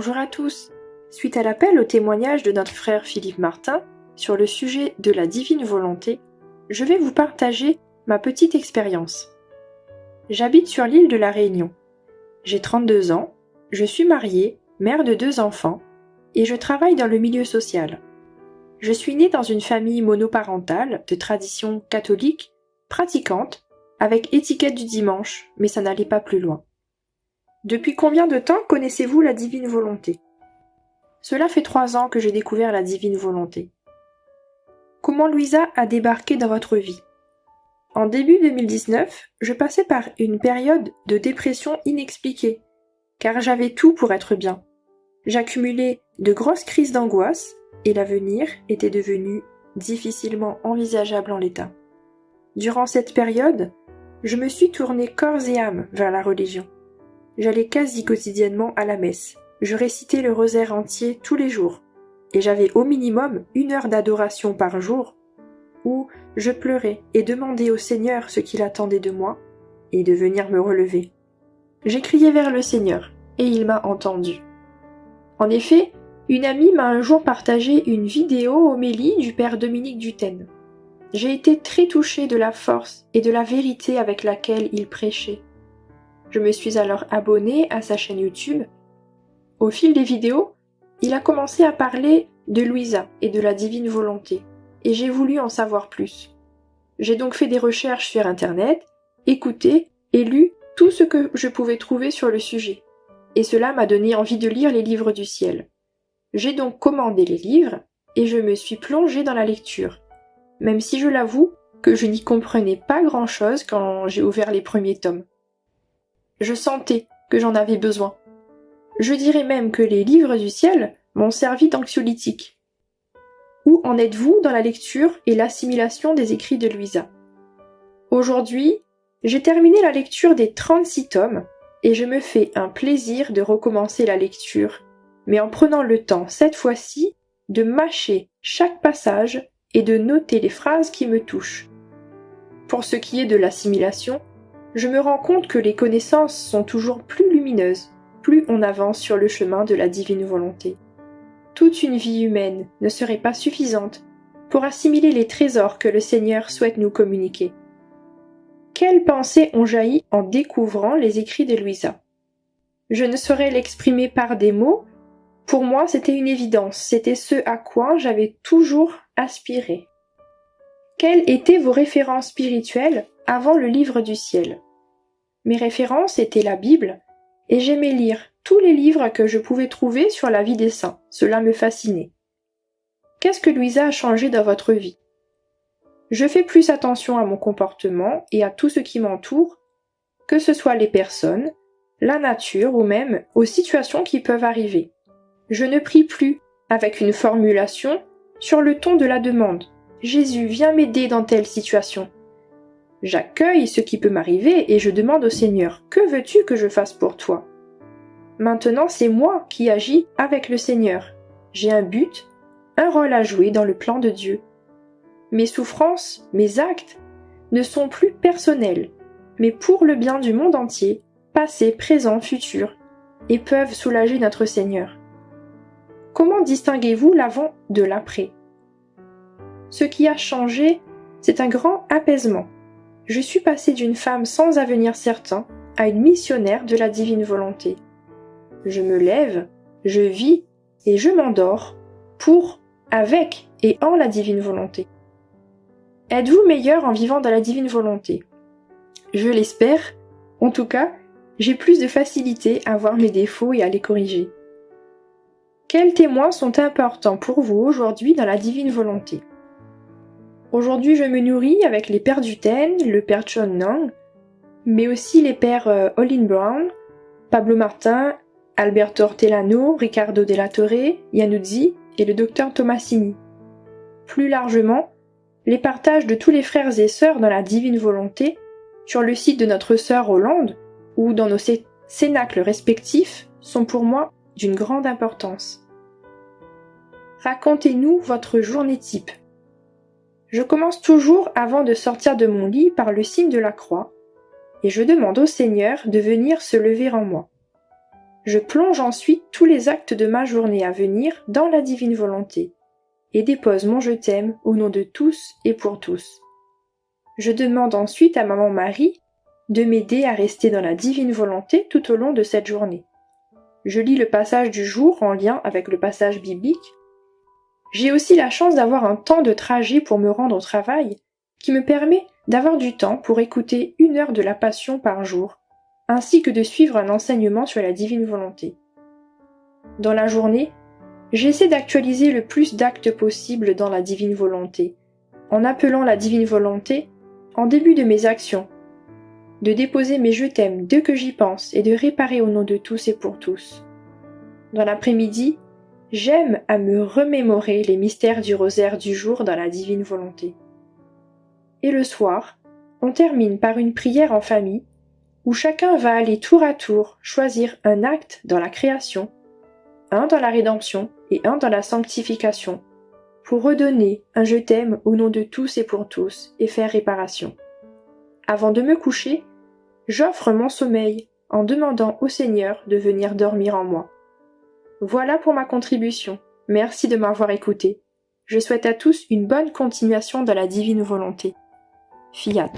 Bonjour à tous. Suite à l'appel au témoignage de notre frère Philippe Martin sur le sujet de la divine volonté, je vais vous partager ma petite expérience. J'habite sur l'île de la Réunion. J'ai 32 ans, je suis mariée, mère de 2 enfants, et je travaille dans le milieu social. Je suis née dans une famille monoparentale de tradition catholique, pratiquante, avec étiquette du dimanche, mais ça n'allait pas plus loin. Depuis combien de temps connaissez-vous la divine volonté ? Cela fait 3 ans que j'ai découvert la divine volonté. Comment Louisa a débarqué dans votre vie ? En début 2019, je passais par une période de dépression inexpliquée, car j'avais tout pour être bien. J'accumulais de grosses crises d'angoisse et l'avenir était devenu difficilement envisageable en l'état. Durant cette période, je me suis tournée corps et âme vers la religion. J'allais quasi quotidiennement à la messe. Je récitais le rosaire entier tous les jours. Et j'avais au minimum 1 heure d'adoration par jour où je pleurais et demandais au Seigneur ce qu'il attendait de moi et de venir me relever. J'ai crié vers le Seigneur et il m'a entendu. En effet, une amie m'a un jour partagé une vidéo homélie du père Dominique Duthène. J'ai été très touchée de la force et de la vérité avec laquelle il prêchait. Je me suis alors abonnée à sa chaîne YouTube. Au fil des vidéos, il a commencé à parler de Louisa et de la divine volonté, et j'ai voulu en savoir plus. J'ai donc fait des recherches sur Internet, écouté et lu tout ce que je pouvais trouver sur le sujet, et cela m'a donné envie de lire les livres du ciel. J'ai donc commandé les livres, et je me suis plongée dans la lecture, même si je l'avoue que je n'y comprenais pas grand-chose quand j'ai ouvert les premiers tomes. Je sentais que j'en avais besoin. Je dirais même que les livres du ciel m'ont servi d'anxiolytique. Où en êtes-vous dans la lecture et l'assimilation des écrits de Louisa ? Aujourd'hui, j'ai terminé la lecture des 36 tomes et je me fais un plaisir de recommencer la lecture, mais en prenant le temps cette fois-ci de mâcher chaque passage et de noter les phrases qui me touchent. Pour ce qui est de l'assimilation, je me rends compte que les connaissances sont toujours plus lumineuses, plus on avance sur le chemin de la divine volonté. Toute une vie humaine ne serait pas suffisante pour assimiler les trésors que le Seigneur souhaite nous communiquer. Quelles pensées ont jailli en découvrant les écrits de Louisa ? Je ne saurais l'exprimer par des mots. Pour moi, c'était une évidence, c'était ce à quoi j'avais toujours aspiré. Quelles étaient vos références spirituelles avant le livre du ciel ? Mes références étaient la Bible, et j'aimais lire tous les livres que je pouvais trouver sur la vie des saints. Cela me fascinait. Qu'est-ce que Louisa a changé dans votre vie ? Je fais plus attention à mon comportement et à tout ce qui m'entoure, que ce soit les personnes, la nature ou même aux situations qui peuvent arriver. Je ne prie plus avec une formulation sur le ton de la demande. Jésus, viens m'aider dans telle situation. J'accueille ce qui peut m'arriver et je demande au Seigneur, que veux-tu que je fasse pour toi ? Maintenant, c'est moi qui agis avec le Seigneur. J'ai un but, un rôle à jouer dans le plan de Dieu. Mes souffrances, mes actes, ne sont plus personnels, mais pour le bien du monde entier, passé, présent, futur, et peuvent soulager notre Seigneur. Comment distinguez-vous l'avant de l'après ? Ce qui a changé, c'est un grand apaisement. Je suis passée d'une femme sans avenir certain à une missionnaire de la divine volonté. Je me lève, je vis et je m'endors pour, avec et en la divine volonté. Êtes-vous meilleur en vivant dans la divine volonté ? Je l'espère. En tout cas, j'ai plus de facilité à voir mes défauts et à les corriger. Quels témoins sont importants pour vous aujourd'hui dans la divine volonté ? Aujourd'hui, je me nourris avec les pères Duthène, le père John Nang, mais aussi les pères Olin Brown, Pablo Martin, Alberto Hortelano, Ricardo Della Torre, Iannuzzi et le docteur Tomasini. Plus largement, les partages de tous les frères et sœurs dans la divine volonté sur le site de notre sœur Hollande ou dans nos cénacles respectifs sont pour moi d'une grande importance. Racontez-nous votre journée type. Je commence toujours avant de sortir de mon lit par le signe de la croix et je demande au Seigneur de venir se lever en moi. Je plonge ensuite tous les actes de ma journée à venir dans la divine volonté et dépose mon je t'aime au nom de tous et pour tous. Je demande ensuite à Maman Marie de m'aider à rester dans la divine volonté tout au long de cette journée. Je lis le passage du jour en lien avec le passage biblique. J'ai aussi la chance d'avoir un temps de trajet pour me rendre au travail qui me permet d'avoir du temps pour écouter 1 heure de la Passion par jour, ainsi que de suivre un enseignement sur la divine volonté. Dans la journée, j'essaie d'actualiser le plus d'actes possible dans la divine volonté, en appelant la divine volonté en début de mes actions, de déposer mes je t'aime dès que j'y pense et de réparer au nom de tous et pour tous. Dans l'après-midi, j'aime à me remémorer les mystères du rosaire du jour dans la divine volonté. Et le soir, on termine par une prière en famille où chacun va aller tour à tour choisir un acte dans la création, un dans la rédemption et un dans la sanctification, pour redonner un je t'aime au nom de tous et pour tous et faire réparation. Avant de me coucher, j'offre mon sommeil en demandant au Seigneur de venir dormir en moi. Voilà pour ma contribution. Merci de m'avoir écouté. Je souhaite à tous une bonne continuation dans la divine volonté. Fiat.